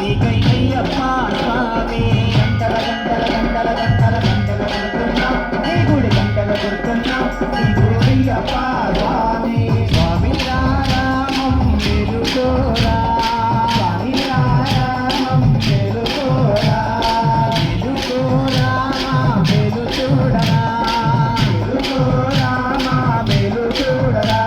నీకై అయ్యప్ప స్వామి గంటల గంటల గంటల గంటల గంటల కొడుతున్నాం నీ గుడి గంటల కొడుతున్నాం నీకు అయ్యప్ప స్వామి స్వామి రామం వెలుగోరా స్వామి రామం వెలుగోరా వెలుగోరా వెలు చూడరా వెలుగోరా వెలు చూడరా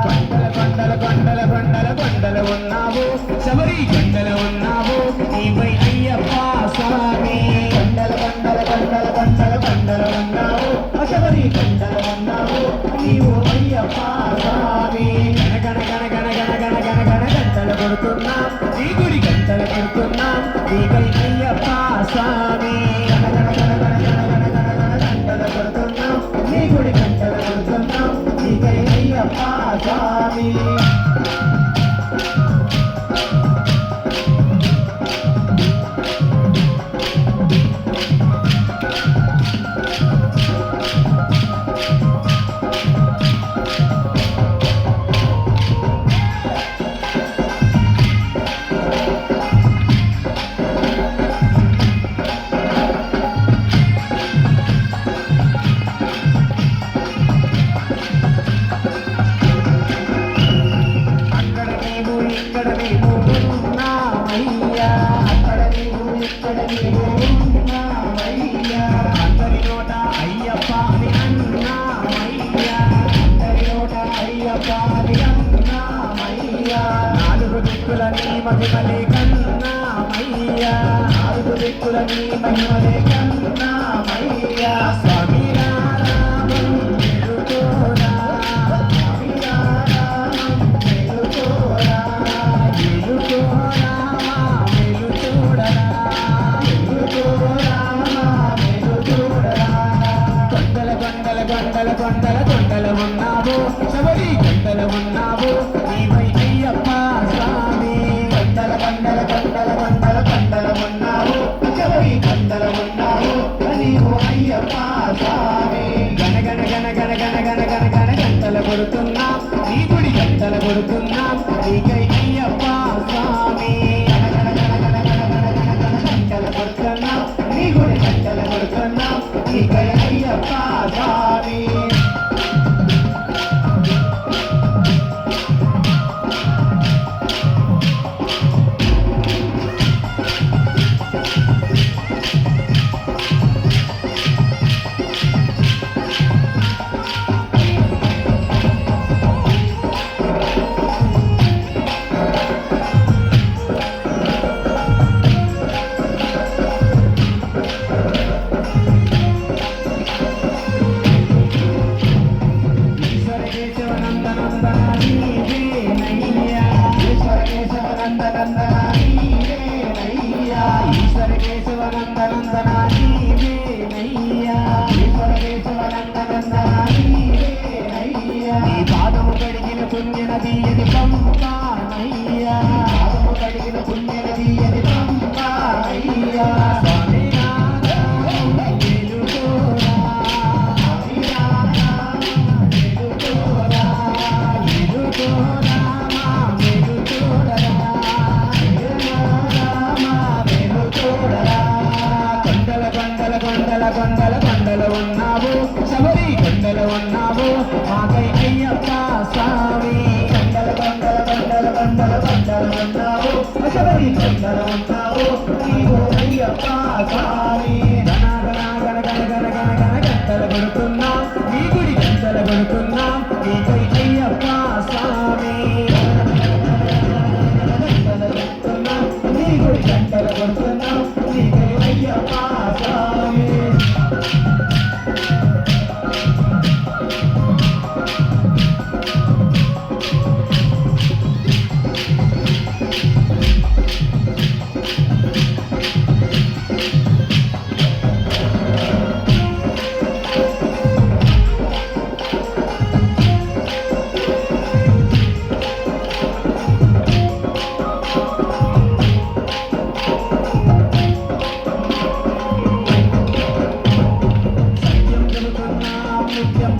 కొండల కొండల కొండల కొండల కొండల ఉన్నావు శబరి కొండల ఉన్నావు నీపై అయ్యప్ప స్వామి కొండల కొండల కొండల కొండల కొండల ఉన్నావు శబరి కొండల ఉన్నావు నీవు అయ్యప్ప స్వామి గణ గణ గణ గణ గణ గణ గణ గణ గంటల కొడుతున్నాం నీ గుడి గంటల కొడుతున్నాం నీపై అయ్యప్ప స్వామి గణ గణ గణ గణ గణ గణ గణ గణ గంటల కొడుతున్నాం నీ గుడి గంటల కొడుతున్నాం నీపై అయ్యప్ప స్వామి అందరి నోట అయ్యప్ప అని అన్నామయ్యా అందరి నోట అయ్యప్ప అని అన్నామయ్యా నాలుగు దిక్కుల నీ మహిమలే కన్నామయ్యా నాలుగు దిక్కుల నీ మహిమలే కన్నామయ్యా స్వామి రామం వెలుగోరా స్వామి రామం వెలుగోరా వెలుగోరా వెలు చూడరా కొండల కొండల కొండల కొండల కొండల ఉన్నావు శబరి కొండల ఉన్నావు నీవై అయ్యప్ప స్వామి కొండల కొండల కొండల కొండల కొండల ఉన్నావు శబరి కొండల ఉన్నావు నీవు అయ్యప్ప స్వామి గణ గణ గణ గణ గణ గణ గణ గణ గంటల కొడుతున్నాం నీ గుడి గంటల కొడుతున్నాం నీకై అయ్యప్ప స్వామి గణ గణ గణ గణ గణ గణ గణ గణ గంటల కొడుతున్నాం నీ గుడి గంటల కొడుతున్నాం నీకై అయ్యప్ప స్వామి పాదము కడిగిన పుణ్యనది అది పంపానయ్యా పాదము కడిగిన పుణ్యనది అది పంపానయ్యా స్వామి రామం వెలుగోరా స్వామి రామం వెలుగోరా వెలుగోరా వెలు చూడరా వెలు చూడరా కొండల కొండల కొండల కొండల కొండల ఉన్నావు శబరి కొండల ఉన్నావు మాకై అయ్యప్ప స్వామి కొండల కొండల కొండల కొండల కొండల ఉన్నావు శబరి కొండల ఉన్నావు నీవు అయ్యప్ప స్వామి గణ గణ గణ గణ గణ గణ గణ గంటల కొడుతున్నాం నీ గుడి గంటల కొడుతున్నాం నీకై అయ్యప్ప స్వామి గంటల కొడుతున్నాం నీ గుడి గంటల కొడుతున్నాం నీకై అయ్యప్ప స్వామి సత్యం చెబుతున్నాం నిత్యం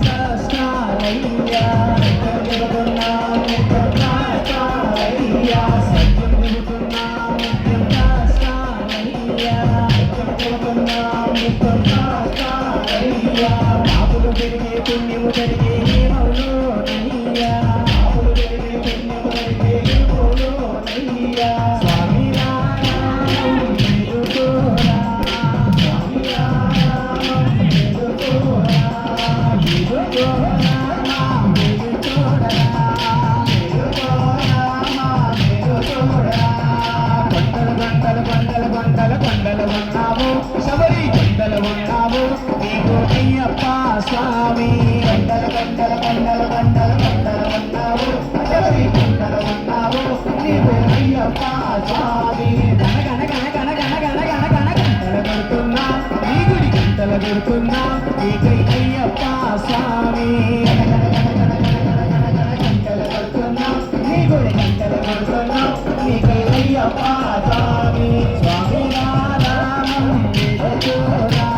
ఉన్నావు ఎవరి గంటల ఉన్నావు నీవు అయ్యప్ప స్వామి గణ గణ గణ గణ గణ గణ గణ గణ గంటల కొడుతున్నా నీ గుడి గంటల కొడుతున్నా నీకై అయ్యప్ప స్వామి గంటల కొడుతున్నా నీ గుడి గంటల కొడుతున్నా నీకై అయ్యప్ప స్వామి స్వామి రామం నిజోరా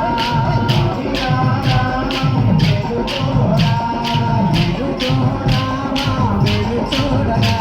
స్వామి రామం నిజోరా నిజోరా నిజోరా